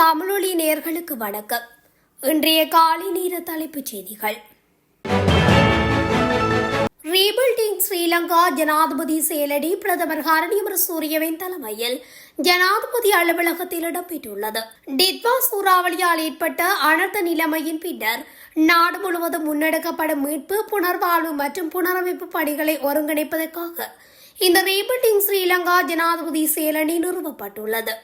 தமிழொலி நேயர்களுக்கு வணக்கம். இன்றைய காலை நேர தலைப்புச் செய்திகள். ரீபில்டிங் ஸ்ரீலங்கா ஜனாதிபதி செயலடி பிரதமர் ஹரணியமர சூரியவின் தலைமையில் ஜனாதிபதி அலுவலகத்தில் இடம்பெற்றுள்ளது. டிட்வா சூறாவளியால் ஏற்பட்ட அனர்த்த நிலைமையின் பின்னர் நாடு முழுவதும் முன்னெடுக்கப்படும் மீட்பு, புனர்வாழ்வு மற்றும் புனரமைப்பு பணிகளை ஒருங்கிணைப்பதற்காக இந்த ரீபில்டிங் ஸ்ரீலங்கா ஜனாதிபதி செயலணி நிறுவப்பட்டுள்ளது.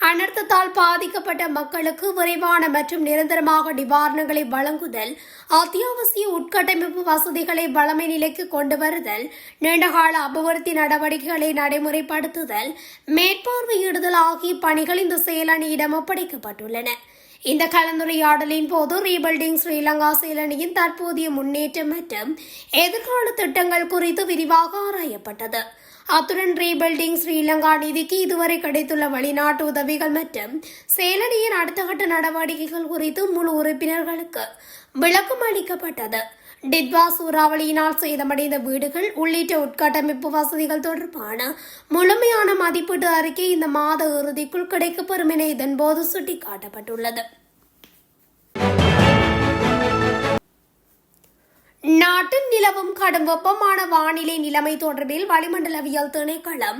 அனர்த்தத்தால் பாதிக்கப்பட்ட மக்களுக்கு விரைவான மற்றும் நிரந்தரமாக நிவாரணங்களை வழங்குதல், அத்தியாவசிய உட்கட்டமைப்பு வசதிகளை வளமை நிலைக்கு கொண்டு வருதல், நீண்டகால அபிவிருத்தி நடவடிக்கைகளை நடைமுறைப்படுத்துதல், மேற்பார்வையிடுதல் ஆகிய பணிகள் இந்த செயலணியிடம் ஒப்படைக்கப்பட்டுள்ளன. இந்த கலந்துரையாடலின் போது ரீபில்டிங் ஸ்ரீலங்கா செயலணியின் தற்போதைய முன்னேற்றம் மற்றும் எதிர்கால திட்டங்கள் குறித்து விரிவாக ஆராயப்பட்டது. அத்துடன் ரீபில்டிங் ஸ்ரீலங்கா நிதிக்கு இதுவரை கிடைத்துள்ள வெளிநாட்டு உதவிகள் மற்றும் செயலணியின் அடுத்த கட்ட நடவடிக்கைகள் குறித்து முழு உறுப்பினர்களுக்கு விளக்கம் அளிக்கப்பட்டது. டிட்வா சூறாவளியினால் சேதமடைந்த வீடுகள் உள்ளிட்ட உட்கட்டமைப்பு வசதிகள் தொடர்பான முழுமையான மதிப்பீட்டு அறிக்கை இந்த மாத இறுதிக்குள் கிடைக்கப்பெறும் என இதன்போது சுட்டிக்காட்டப்பட்டுள்ளது. நாட்டில் நிலவும் கடும் வெப்பமான வானிலை நிலைமை தொடர்பில் வளிமண்டலவியல் திணைக்களம்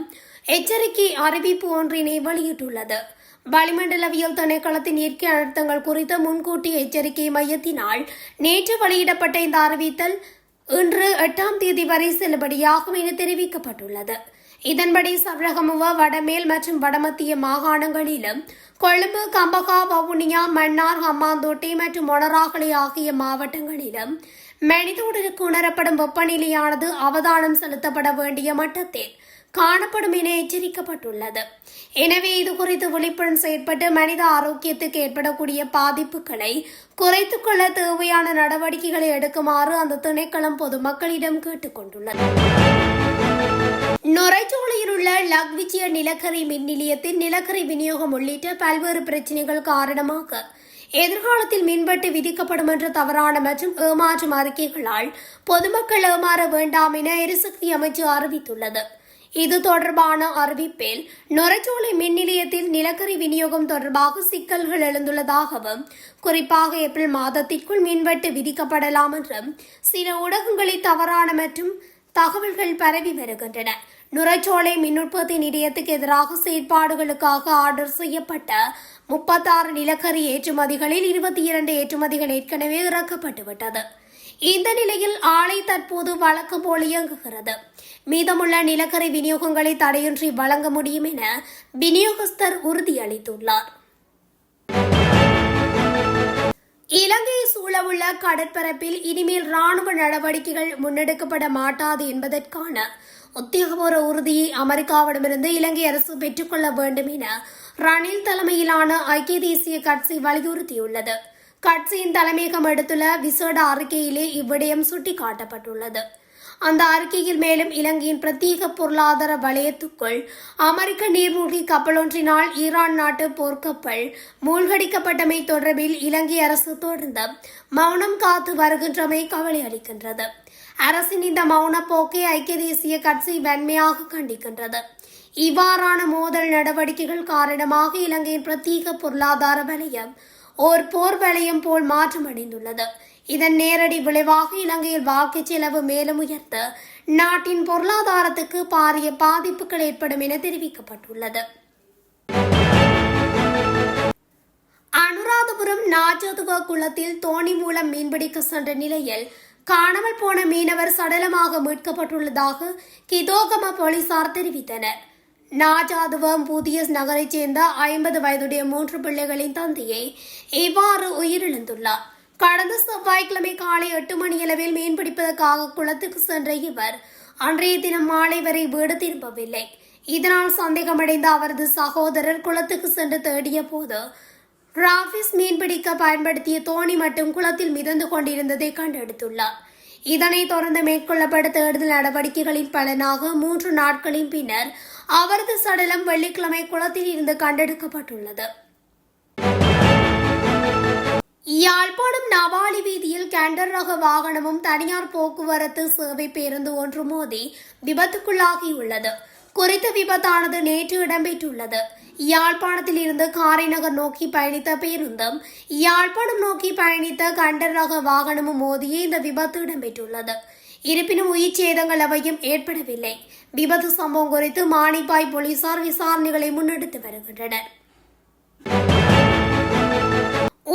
எச்சரிக்கை அறிவிப்பு ஒன்றினை வெளியிட்டுள்ளது. வளிமண்டலவியல் திணைக்களத்தின் இயற்கை அழுத்தங்கள் குறித்த முன்கூட்டிய எச்சரிக்கை மையத்தினால் நேற்று வெளியிடப்பட்ட இந்த அறிவித்தல் இன்று 8ஆம் தேதி வரை செல்லுபடியாகும் என தெரிவிக்கப்பட்டுள்ளது. இதன்படி சப்ரகமுவ, வடமேல் மற்றும் வடமத்திய மாகாணங்களிலும், கொழும்பு, கம்பகா, வவுனியா, மன்னார், ஹம்மாந்தோட்டை மற்றும் மொனராகலை ஆகிய மாவட்டங்களிலும் மனிதோடலுக்கு உணரப்படும் வெப்பநிலையானது அவதானம் செலுத்தப்பட வேண்டிய மட்டத்தில் காணப்படும் என எச்சரிக்கப்பட்டுள்ளது. எனவே இதுகுறித்து விழிப்புடன் செயற்பட்டு மனித ஆரோக்கியத்துக்கு ஏற்படக்கூடிய பாதிப்புகளை குறைத்துக் கொள்ள தேவையான நடவடிக்கைகளை எடுக்குமாறு அந்த திணைக்களம் பொதுமக்களிடம் கேட்டுக் கொண்டுள்ளது. நுரைச்சோலையில் உள்ள லக்விச்சிய நிலக்கரி மின் நிலையத்தில் நிலக்கரி விநியோகம் உள்ளிட்ட பல்வேறு பிரச்சினைகள் காரணமாக எதிர்காலத்தில் மின்வெட்டு விதிக்கப்படும் என்ற தவறான மற்றும் ஏமாற்றும் அறிக்கைகளால் பொதுமக்கள் ஏமாற வேண்டாம் என எரிசக்தி அமைச்சு அறிவித்துள்ளது. இது தொடர்பான அறிவிப்பில் நுரைச்சோலை மின் நிலையத்தில் நிலக்கரி விநியோகம் தொடர்பாக சிக்கல்கள் எழுந்துள்ளதாகவும், குறிப்பாக ஏப்ரல் மாதத்திற்குள் மின்வெட்டு விதிக்கப்படலாம் என்றும் சில ஊடகங்களில் தவறான மற்றும் தகவல்கள் பரவி வருகின்றன. நுரைச்சோலை மின் உற்பத்தி நிலையத்துக்கு எதிராக செயற்பாடுகளுக்காக ஆர்டர் செய்யப்பட்ட 36 நிலக்கரி ஏற்றுமதிகளில் 22 ஏற்றுமதிகள் ஏற்கனவே இறக்கப்பட்டுவிட்டது. இந்த நிலையில் ஆலை தற்போது வழக்கம் போல் இயங்குகிறது. மீதமுள்ள நிலக்கரி விநியோகங்களை தடையின்றி வழங்க முடியும் என விநியோகஸ்தர் உறுதியளித்துள்ளார். இலங்கையை சூழவுள்ள கடற்பரப்பில் இனிமேல் ராணுவ நடவடிக்கைகள் முன்னெடுக்கப்பட மாட்டாது என்பதற்கான உத்தியோகபூர்வ உறுதியை அமெரிக்காவிடமிருந்து இலங்கை அரசு பெற்றுக்கொள்ள வேண்டும் என ரணில் தலைமையிலான ஐக்கிய தேசிய கட்சி வலியுறுத்தியுள்ளது. கட்சியின் தலைமையகம் எடுத்துள்ள விசேட அறிக்கையிலே இவ்விடயம் சுட்டிக்காட்டப்பட்டுள்ளது. அந்த அறிக்கையில் மேலும் இலங்கையின் பிரத்யேக பொருளாதார வலயத்துக்குள் அமெரிக்க நீர்மூழ்கி கப்பலொன்றினால் ஈரான் நாட்டு போர்க்கப்பல் மூழ்கடிக்கப்பட்டமை தொடர்பில் இலங்கை அரசு தொடர்ந்து மௌனம் காத்து வருகின்றமை கவலை அளிக்கின்றது. அரசின் இந்த மௌன போக்கை ஐக்கிய தேசிய கட்சி வன்மையாக கண்டிக்கின்றது. இவ்வாறான மோதல் நடவடிக்கைகள் காரணமாக இலங்கையின் பிரத்யேக பொருளாதார வலயம் ஓர் போர் வலயம் போல் மாற்றமடைந்துள்ளது. இதன் நேரடி விளைவாக இலங்கையில் வாழ்க்கை செலவு மேலும் உயர்த்த நாட்டின் பொருளாதாரத்துக்கு பாரிய பாதிப்புகள் ஏற்படும் என தெரிவிக்கப்பட்டுள்ளது. அனுராதபுரம் நாஜதுவ குளத்தில் தோணி மூலம் மீன்பிடிக்க சென்ற நிலையில் காணாமல் போன மீனவர் சடலமாக மீட்கப்பட்டுள்ளதாக கிதோகம போலீசார் தெரிவித்தனர். நாஜாதுவம் புதிய நகரைச் சேர்ந்த 50 வயதுடைய 3 பிள்ளைகளின் தந்தையை இவ்வாறு உயிரிழந்துள்ளார். கடந்த செவ்வாய்க்கிழமை காலை 8 மணியளவில் மீன்பிடிப்பதற்காக குளத்துக்கு சென்ற இவர் அன்றைய தினம் மாலை வரை வீடு திரும்பவில்லை. இதனால் சந்தேகமடைந்த அவரது சகோதரர் குளத்துக்கு சென்று தேடிய போது ராபிஸ் மீன்பிடிக்க பயன்படுத்திய தோணி மட்டும் குளத்தில் மிதந்து கொண்டிருந்ததை கண்டெடுத்துள்ளார். இதனைத் தொடர்ந்து மேற்கொள்ளப்பட்ட தேடுதல் நடவடிக்கைகளின் பலனாக 3 நாட்களின் பின்னர் அவரது சடலம் வெள்ளிக்கிழமை குளத்தில் இருந்து கண்டெடுக்கப்பட்டுள்ளது. யாழ்ப்பாணம் நவாலி வீதியில் கேண்டர் ரக வாகனமும் தனியார் போக்குவரத்து சேவை பேருந்து ஒன்று மோதி விபத்துக்குள்ளாகியுள்ளது. குறித்த விபத்தானது நேற்று இடம்பெற்றுள்ளது. யாழ்ப்பாணத்தில் இருந்து காரைநகர் நோக்கி பயணித்த பேருந்தும் யாழ்ப்பாணம் நோக்கி பயணித்த கண்டர் ரக வாகனமும் மோதியே இந்த விபத்து இடம்பெற்றுள்ளது. இருப்பினும் உயிர் சேதங்கள் எவையும் ஏற்படவில்லை. விபத்து சம்பவம் குறித்து மானிப்பாய் போலீசார் விசாரணைகளை முன்னெடுத்து வருகின்றனர்.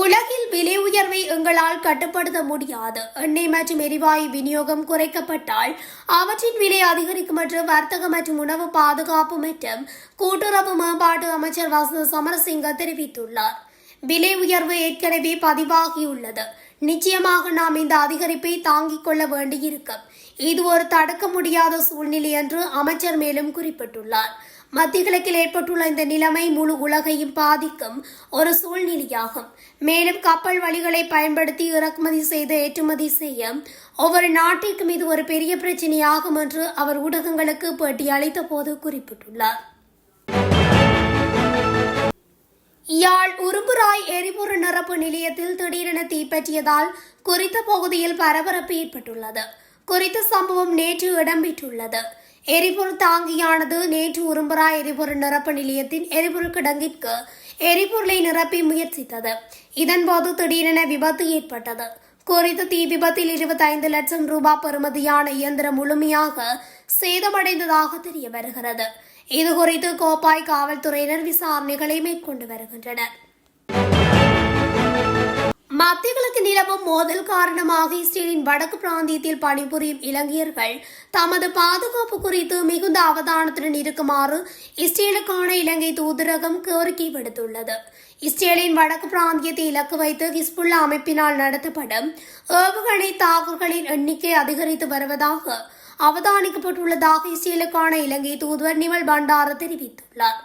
உலகில் விலை உயர்வை எங்களால் கட்டுப்படுத்த முடியாது. எண்ணெய் மற்றும் எரிவாயு விநியோகம் குறைக்கப்பட்டால் அவற்றின் விலை அதிகரிக்கும் என்று வர்த்தக மற்றும் உணவு பாதுகாப்பு மற்றும் கூட்டுறவு மேம்பாட்டு அமைச்சர் வசந்த சமரசிங்க தெரிவித்துள்ளார். விலை உயர்வு ஏற்கனவே பதிவாகியுள்ளது. நிச்சயமாக நாம் இந்த அதிகரிப்பை தாங்கிக் கொள்ள வேண்டியிருக்கும். இது ஒரு தடுக்க முடியாத சூழ்நிலை என்று அமைச்சர் மேலும் குறிப்பிட்டுள்ளார். மத்திய கிழக்கில் ஏற்பட்டுள்ள இந்த நிலைமை முழு உலகையும் பாதிக்கும் ஒரு சூழ்நிலையாகும். மேலும் கப்பல் வழிகளை பயன்படுத்தி இறக்குமதி செய்து ஏற்றுமதி செய்ய ஒவ்வொரு நாட்டிற்கும் இது ஒரு பெரிய பிரச்சனையாகும் என்று அவர் ஊடகங்களுக்கு பேட்டி அளித்த போது குறிப்பிட்டுள்ளார். யாழ் உரும்புராய் எரிபொருள் நிரப்பு நிலையத்தில் திடீரென தீப்பற்றியதால் குறித்த பகுதியில் பரபரப்பு ஏற்பட்டுள்ளது. குறித்த சம்பவம் நேற்று இடம்பெற்றுள்ளது. எரிபொருள் தாங்கியானது நேற்று உரும்புராய் எரிபொருள் நிரப்பு நிலையத்தின் எரிபொருள் கிடங்கிற்கு எரிபொருளை நிரப்பி முயற்சித்தது. இதன்போது திடீரென விபத்து ஏற்பட்டது. குறித்த தீ விபத்தில் 25 லட்சம் ரூபாய் பெறுமதியான இயந்திரம் முழுமையாக சேதமடைந்ததாக தெரிய வருகிறது. இதுகுறித்து கோப்பாய் காவல்துறையினர் விசாரணைகளை மேற்கொண்டு வருகின்றனர். மத்திய கிழக்கு நிலவும் மோதல் காரணமாக இஸ்ரேலின் வடக்கு பிராந்தியத்தில் பணிபுரியும் இலங்கையர்கள் தமது பாதுகாப்பு குறித்து மிகுந்த அவதானத்துடன் இருக்குமாறு இஸ்ரேலுக்கான இலங்கை தூதரகம் கோரிக்கை விடுத்துள்ளது. இஸ்ரேலின் வடக்கு பிராந்தியத்தை இலக்கு வைத்து ஹிஸ்புல்லா அமைப்பினால் நடத்தப்படும் ஏவுகணை தாக்குதல்களின் எண்ணிக்கை அதிகரித்து வருவதாக அவதானிக்கப்பட்டுள்ளதாக இஸ்ரேலுக்கான இலங்கை தூதுவர் நிமல் பண்டார தெரிவித்துள்ளார்.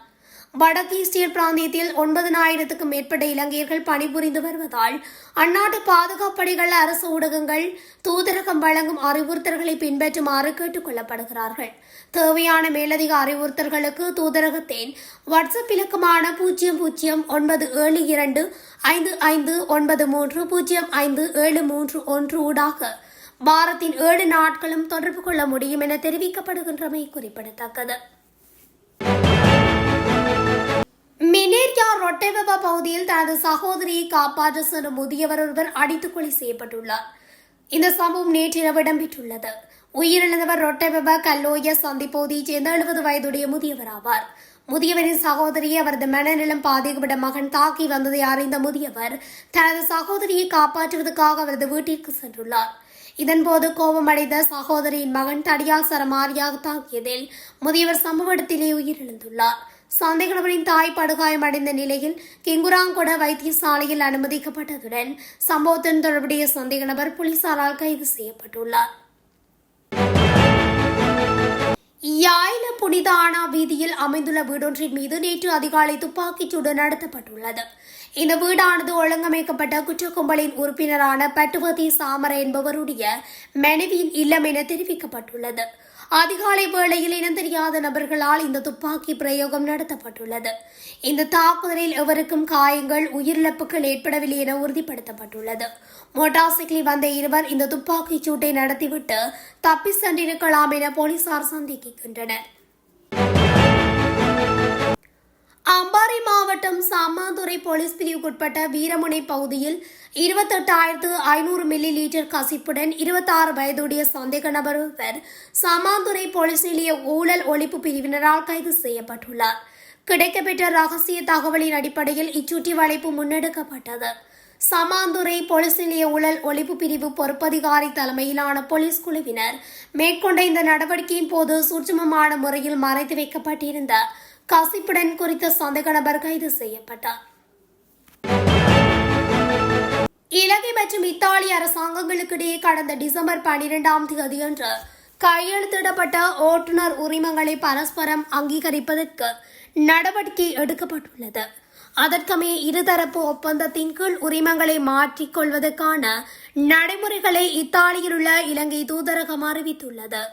வடக்கு இஸ்ரேல் பிராந்தியத்தில் 9,000க்கும் மேற்பட்ட இலங்கையர்கள் பணிபுரிந்து வருவதால் அந்நாட்டு பாதுகாப்பு படைகள், அரசு ஊடகங்கள் தூதரகம் வழங்கும் அறிவுறுத்தல்களை பின்பற்றுமாறு கேட்டுக் கொள்ளப்படுகிறார்கள். தேவையான மேலதிக அறிவுறுத்தல்களுக்கு தூதரகத்தின் வாட்ஸ்அப் இலக்கமான 00725593053731 ஊடாக வாரத்தின் 7 நாட்களும் தொடர்பு கொள்ள முடியும் என தெரிவிக்கப்படுகின்றமை குறிப்பிடத்தக்கது. மினேரியா ரொட்டெவெப பகுதியில் தனது சகோதரியை காப்பாற்ற சென்ற முதியவர் ஒருவர் அடித்துக் கொலை செய்யப்பட்டுள்ளார். இந்த சம்பவம் நேற்றிரவு இடம்பெற்றுள்ளது. உயிரிழந்தவர் ரொட்டெவெப கல்லோய சந்திப்பகுதியைச் சேர்ந்த 70 வயதுடைய முதியவர் ஆவார். முதியவரின் சகோதரியை அவரது மனநலம் பாதிக்கப்பட்ட மகன் தாக்கி வந்ததை அறிந்த முதியவர் தனது சகோதரியை காப்பாற்றுவதற்காக அவரது வீட்டிற்கு சென்றுள்ளார். இதன்போது கோபமடைந்த சகோதரியின் மகன் தடியால் சரமாரியாக தாக்கியதில் முதியவர் சம்பவ இடத்திலே உயிரிழந்துள்ளார். சந்தேக நபரின் தாய் படுகாயமடைந்த நிலையில் கிங்குராங்கொட வைத்தியசாலையில் அனுமதிக்கப்பட்டதுடன் சம்பவத்துடன் தொடர்புடைய சந்தேக நபர் போலீசாரால் கைது செய்யப்பட்டுள்ளார். யாயில புனித ஆனா வீதியில் அமைந்துள்ள வீடொன்றின் மீது நேற்று அதிகாலை துப்பாக்கிச்சூடு நடத்தப்பட்டுள்ளது. இந்த வீடானது ஒழுங்கமைக்கப்பட்ட குற்றக்கும்பலின் உறுப்பினரான பட்டுவதி சாமர என்பவருடைய மனைவியின் இல்லம் என தெரிவிக்கப்பட்டுள்ளது. அதிகாலை வேளையில் இனம் தெரியாத நபர்களால் இந்த துப்பாக்கி பிரயோகம் நடத்தப்பட்டுள்ளது. இந்த தாக்குதலில் எவருக்கும் காயங்கள், உயிரிழப்புகள் ஏற்படவில்லை என உறுதிப்படுத்தப்பட்டுள்ளது. மோட்டார் சைக்கிளில் வந்த இருவர் இந்த துப்பாக்கிச் சூட்டை நடத்திவிட்டு தப்பி சென்றிருக்கலாம் என போலீசார் சந்தேகிக்கின்றனர். அம்பாறை மாவட்டம் சாமாந்துறை போலீஸ் பிரிவுக்குட்பட்ட வீரமுனை பகுதியில் 28,500 மில்லி லீட்டர் கசிப்புடன் 26 வயதுடைய சந்தேக நபர் ஒருவர் சாமாந்துறை போலீஸ் நிலைய ஊழல் ஒழிப்பு பிரிவினரால் கைது செய்யப்பட்டுள்ளார். கிடைக்கப்பெற்ற ரகசிய தகவலின் அடிப்படையில் இச்சுற்றி வளைப்பு முன்னெடுக்கப்பட்டது. சமாந்துறை போலீஸ் நிலைய ஊழல் ஒழிப்பு பிரிவு பொறுப்பதிகாரி தலைமையிலான போலீஸ் குழுவினர் மேற்கொண்ட இந்த நடவடிக்கையின் போது சூட்சுமமான முறையில் மறைத்து வைக்கப்பட்டிருந்த கசிப்புடன் குறித்த சந்தேக நபர் கைது செய்யப்பட்டார். இலங்கை மற்றும் இத்தாலி அரசாங்கங்களுக்கிடையே கடந்த டிசம்பர் 12ஆம் தேதியன்று கையெழுத்திடப்பட்ட ஓட்டுநர் உரிமங்களை பரஸ்பரம் அங்கீகரிப்பதற்கு நடவடிக்கை எடுக்கப்பட்டுள்ளது. அதற்கமைய இருதரப்பு ஒப்பந்தத்தின் கீழ் உரிமங்களை மாற்றிக் கொள்வதற்கான நடைமுறைகளை இத்தாலியில் உள்ள இலங்கை தூதரகம் அறிவித்துள்ளது.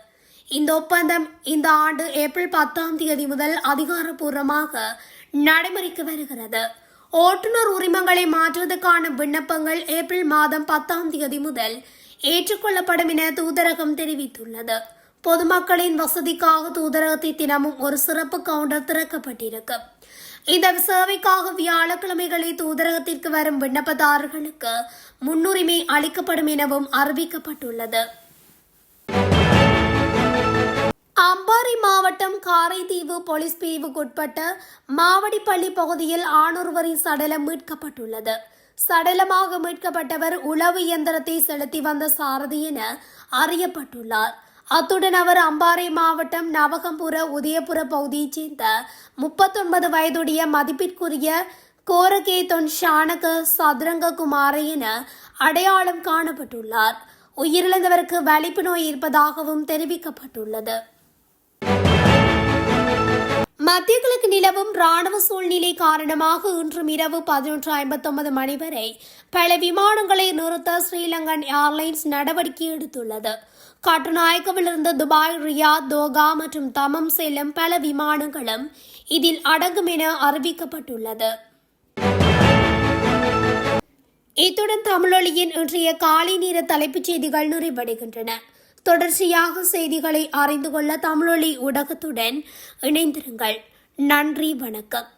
இந்த ஒப்பந்தம் இந்த ஆண்டு ஏப்ரல் 10ஆம் தேதி முதல் அதிகாரப்பூர்வமாக நடைமுறைக்கு வருகிறது. ஓட்டுநர் உரிமங்களை மாற்றுவதற்கான விண்ணப்பங்கள் ஏப்ரல் மாதம் 10ஆம் தேதி முதல் ஏற்றுக்கொள்ளப்படும் என தூதரகம் தெரிவித்துள்ளது. பொதுமக்களின் வசதிக்காக தூதரகத்தில் தினமும் ஒரு சிறப்பு கவுண்டர் திறக்கப்பட்டிருக்கும். இந்த சேவைக்காக வியாழக்கிழமைகளில் தூதரகத்திற்கு வரும் விண்ணப்பதாரர்களுக்கு முன்னுரிமை அளிக்கப்படும் எனவும் அறிவிக்கப்பட்டுள்ளது. அம்பாறை மாவட்டம் காரைதீவு போலீஸ் பிரிவுக்குட்பட்ட மாவடிப்பள்ளி பகுதியில் ஆணொருவரின் சடலம் மீட்கப்பட்டுள்ளது. சடலமாக மீட்கப்பட்டவர் உளவு இயந்திரத்தை செலுத்தி வந்த சாரதி என அறியப்பட்டுள்ளார். அத்துடன் அவர் அம்பாறை மாவட்டம் நவகம்புர உதயபுர பகுதியைச் சேர்ந்த 39 வயதுடைய மதிப்பிற்குரிய கோரகேதொன் ஷானக சதுரங்ககுமார என அடையாளம் காணப்பட்டுள்ளார். உயிரிழந்தவருக்கு வலிப்பு நோய் இருப்பதாகவும் தெரிவிக்கப்பட்டுள்ளது. மத்திய கிழக்கு நிலவும் ராணுவ சூழ்நிலை காரணமாக இன்றும் இரவு 11:59 மணி வரை பல விமானங்களை நிறுத்த ஸ்ரீலங்கன் ஏர்லைன்ஸ் நடவடிக்கை எடுத்துள்ளது. கட்டுநாயக்கவிலிருந்து துபாய், ரியாத், தோகா மற்றும் தமம் செல்லும் பல விமானங்களும் இதில் அடங்கும் என அறிவிக்கப்பட்டுள்ளது. இத்துடன் தமிழொலியின் இன்றைய காலை நேர தலைப்புச் செய்திகள் நிறைவடைகின்றன. தொடர்ச்சியாக செய்திகளை அறிந்து கொள்ள தமிழொலி ஊடகத்துடன் இணைந்திருங்கள். நன்றி, வணக்கம்.